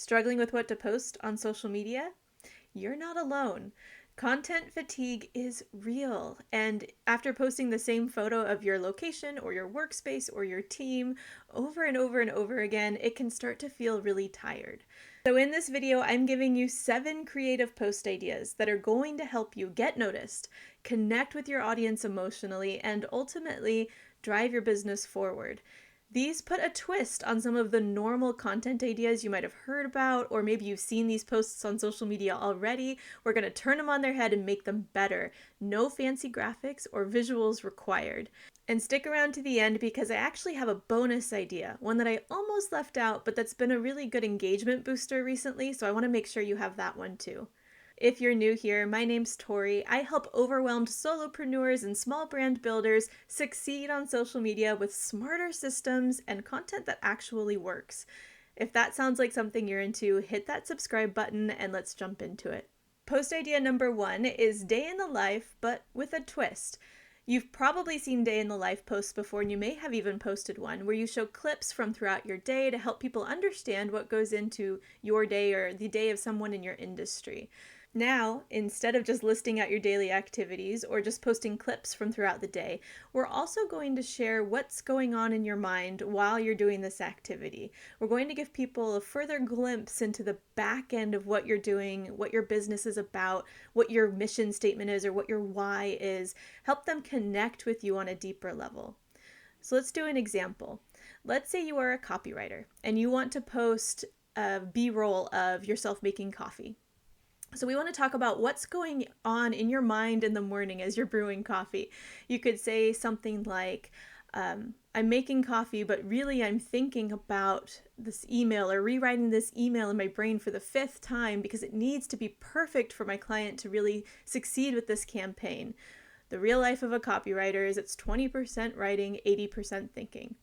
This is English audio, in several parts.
Struggling with what to post on social media? You're not alone. Content fatigue is real, and after posting the same photo of your location or your workspace or your team over and over and over again, it can start to feel really tired. So in this video, I'm giving you 7 creative post ideas that are going to help you get noticed, connect with your audience emotionally, and ultimately drive your business forward. These put a twist on some of the normal content ideas you might have heard about, or maybe you've seen these posts on social media already. We're going to turn them on their head and make them better. No fancy graphics or visuals required. And stick around to the end because I actually have a bonus idea, one that I almost left out, but that's been a really good engagement booster recently, so I want to make sure you have that one too. If you're new here, my name's Tori. I help overwhelmed solopreneurs and small brand builders succeed on social media with smarter systems and content that actually works. If that sounds like something you're into, hit that subscribe button and let's jump into it. Post idea number 1 is day in the life, but with a twist. You've probably seen day in the life posts before, and you may have even posted one where you show clips from throughout your day to help people understand what goes into your day or the day of someone in your industry. Now, instead of just listing out your daily activities or just posting clips from throughout the day, we're also going to share what's going on in your mind while you're doing this activity. We're going to give people a further glimpse into the back end of what you're doing, what your business is about, what your mission statement is, or what your why is. Help them connect with you on a deeper level. So let's do an example. Let's say you are a copywriter and you want to post a B-roll of yourself making coffee. So we want to talk about what's going on in your mind in the morning as you're brewing coffee. You could say something like, I'm making coffee, but really I'm thinking about this email or rewriting this email in my brain for the 5th time because it needs to be perfect for my client to really succeed with this campaign. The real life of a copywriter is it's 20% writing, 80% thinking.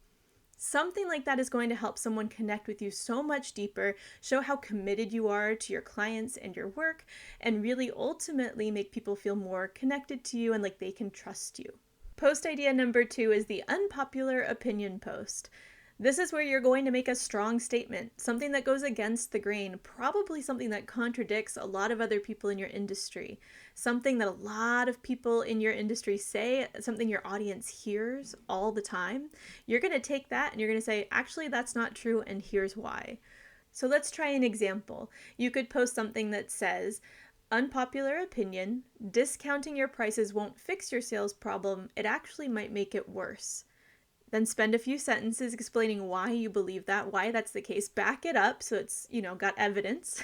Something like that is going to help someone connect with you so much deeper, show how committed you are to your clients and your work, and really ultimately make people feel more connected to you and like they can trust you. Post idea number 2 is the unpopular opinion post. This is where you're going to make a strong statement, something that goes against the grain, probably something that contradicts a lot of other people in your industry, something that a lot of people in your industry say, something your audience hears all the time. You're going to take that and you're going to say, actually, that's not true, and here's why. So let's try an example. You could post something that says, unpopular opinion, discounting your prices won't fix your sales problem, it actually might make it worse. Then spend a few sentences explaining why you believe that, why that's the case. Back it up so it's, got evidence.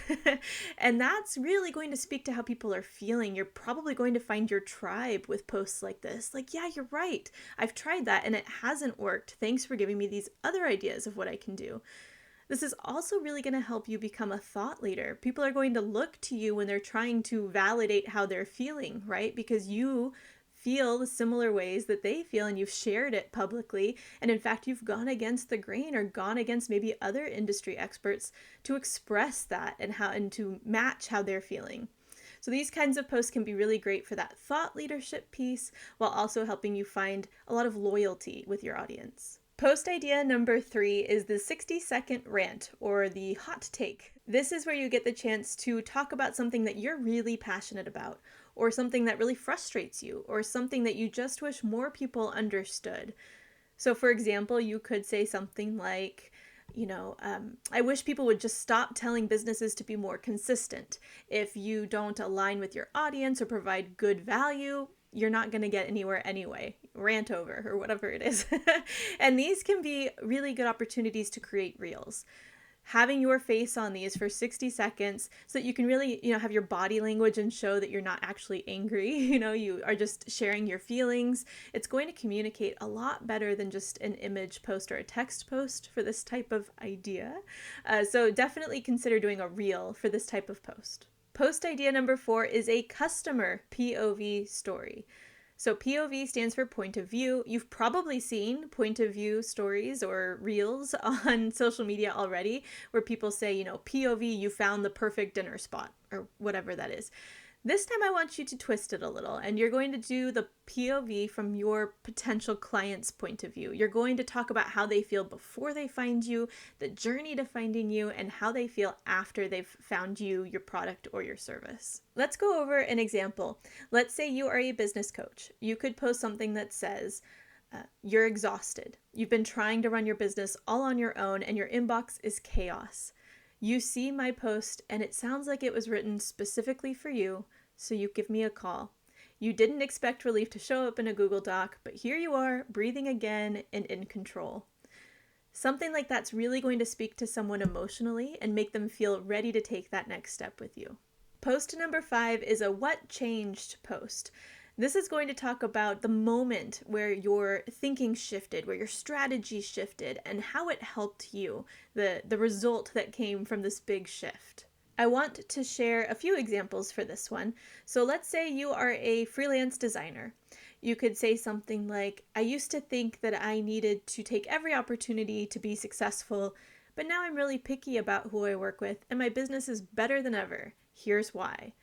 And that's really going to speak to how people are feeling. You're probably going to find your tribe with posts like this. Like, yeah, you're right. I've tried that and it hasn't worked. Thanks for giving me these other ideas of what I can do. This is also really going to help you become a thought leader. People are going to look to you when they're trying to validate how they're feeling, right? Because you feel the similar ways that they feel and you've shared it publicly. And in fact, you've gone against the grain or gone against maybe other industry experts to express that and to match how they're feeling. So these kinds of posts can be really great for that thought leadership piece while also helping you find a lot of loyalty with your audience. Post idea number 3 is the 60-second rant or the hot take. This is where you get the chance to talk about something that you're really passionate about, or something that really frustrates you, or something that you just wish more people understood. So for example, you could say something like, I wish people would just stop telling businesses to be more consistent. If you don't align with your audience or provide good value, you're not going to get anywhere anyway. Rant over or whatever it is. And these can be really good opportunities to create reels. Having your face on these for 60 seconds so that you can really, have your body language and show that you're not actually angry, you are just sharing your feelings. It's going to communicate a lot better than just an image post or a text post for this type of idea. So definitely consider doing a reel for this type of post. Post idea number 4 is a customer POV story. So POV stands for point of view. You've probably seen point of view stories or reels on social media already where people say, POV, you found the perfect dinner spot or whatever that is. This time I want you to twist it a little, and you're going to do the POV from your potential client's point of view. You're going to talk about how they feel before they find you, the journey to finding you, and how they feel after they've found you, your product, or your service. Let's go over an example. Let's say you are a business coach. You could post something that says, you're exhausted. You've been trying to run your business all on your own, and your inbox is chaos. You see my post and it sounds like it was written specifically for you, so you give me a call. You didn't expect relief to show up in a Google Doc, but here you are, breathing again and in control. Something like that's really going to speak to someone emotionally and make them feel ready to take that next step with you. Post number 5 is a what changed post. This is going to talk about the moment where your thinking shifted, where your strategy shifted, and how it helped you, the result that came from this big shift. I want to share a few examples for this one. So let's say you are a freelance designer. You could say something like, I used to think that I needed to take every opportunity to be successful, but now I'm really picky about who I work with, and my business is better than ever. Here's why.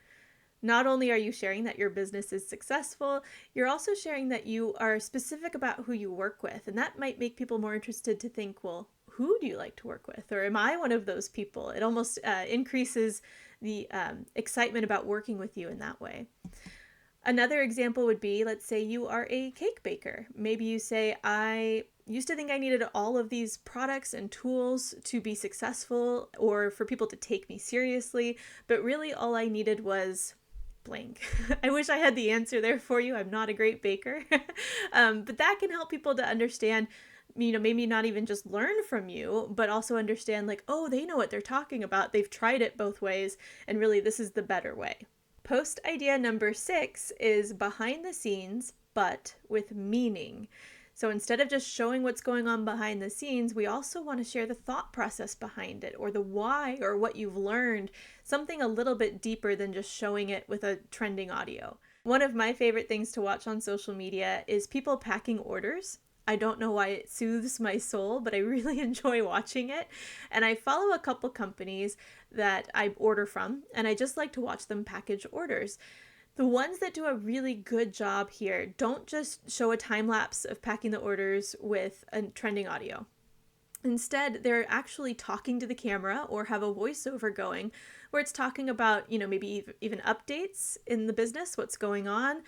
Not only are you sharing that your business is successful, you're also sharing that you are specific about who you work with. And that might make people more interested to think, well, who do you like to work with? Or am I one of those people? It almost increases the excitement about working with you in that way. Another example would be, let's say you are a cake baker. Maybe you say, I used to think I needed all of these products and tools to be successful or for people to take me seriously, but really all I needed was blank. I wish I had the answer there for you. I'm not a great baker. But that can help people to understand, maybe not even just learn from you, but also understand like, oh, they know what they're talking about. They've tried it both ways, and really this is the better way. Post idea number 6 is behind the scenes, but with meaning. So instead of just showing what's going on behind the scenes, we also want to share the thought process behind it, or the why, or what you've learned, something a little bit deeper than just showing it with a trending audio. One of my favorite things to watch on social media is people packing orders. I don't know why it soothes my soul, but I really enjoy watching it. And I follow a couple companies that I order from, and I just like to watch them package orders. The ones that do a really good job here don't just show a time lapse of packing the orders with a trending audio. Instead, they're actually talking to the camera or have a voiceover going where it's talking about, maybe even updates in the business, what's going on,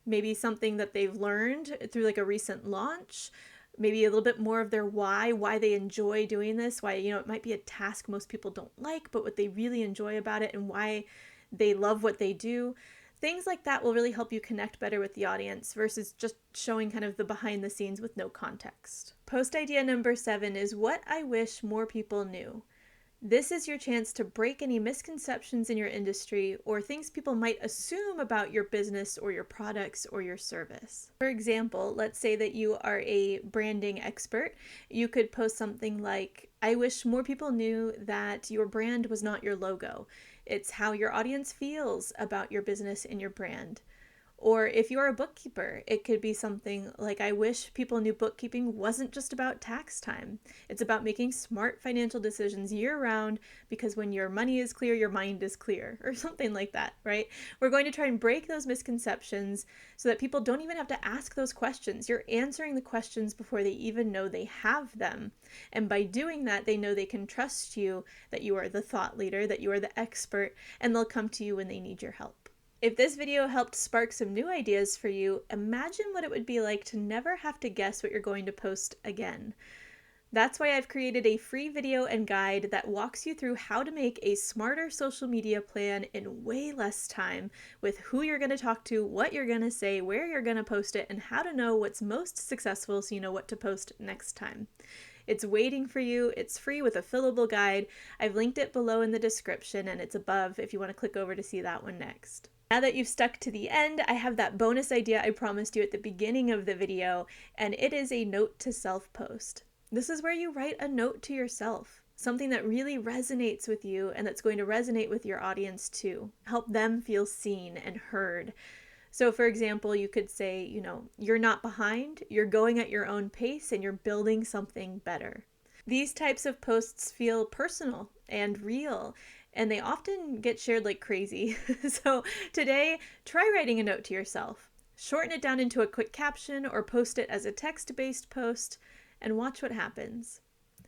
maybe something that they've learned through like a recent launch, maybe a little bit more of their why they enjoy doing this, why, it might be a task most people don't like, but what they really enjoy about it and why they love what they do. Things like that will really help you connect better with the audience versus just showing kind of the behind the scenes with no context. Post idea number 7 is what I wish more people knew. This is your chance to break any misconceptions in your industry or things people might assume about your business or your products or your service. For example, let's say that you are a branding expert. You could post something like, I wish more people knew that your brand was not your logo. It's how your audience feels about your business and your brand. Or if you're a bookkeeper, it could be something like, I wish people knew bookkeeping wasn't just about tax time. It's about making smart financial decisions year round, because when your money is clear, your mind is clear, or something like that, right? We're going to try and break those misconceptions so that people don't even have to ask those questions. You're answering the questions before they even know they have them. And by doing that, they know they can trust you, that you are the thought leader, that you are the expert, and they'll come to you when they need your help. If this video helped spark some new ideas for you, imagine what it would be like to never have to guess what you're going to post again. That's why I've created a free video and guide that walks you through how to make a smarter social media plan in way less time, with who you're going to talk to, what you're going to say, where you're going to post it, and how to know what's most successful so you know what to post next time. It's waiting for you. It's free with a fillable guide. I've linked it below in the description, and it's above if you want to click over to see that one next. Now that you've stuck to the end, I have that bonus idea I promised you at the beginning of the video, and it is a note to self post. This is where you write a note to yourself, something that really resonates with you and that's going to resonate with your audience too. Help them feel seen and heard. So for example, you could say, you're not behind, you're going at your own pace, and you're building something better. These types of posts feel personal and real, and they often get shared like crazy. So today, try writing a note to yourself. Shorten it down into a quick caption or post it as a text-based post and watch what happens.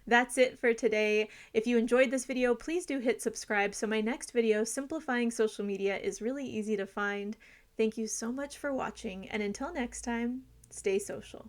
That's it for today. If you enjoyed this video, please do hit subscribe so my next video, Simplifying Social Media, is really easy to find. Thank you so much for watching, and until next time, stay social.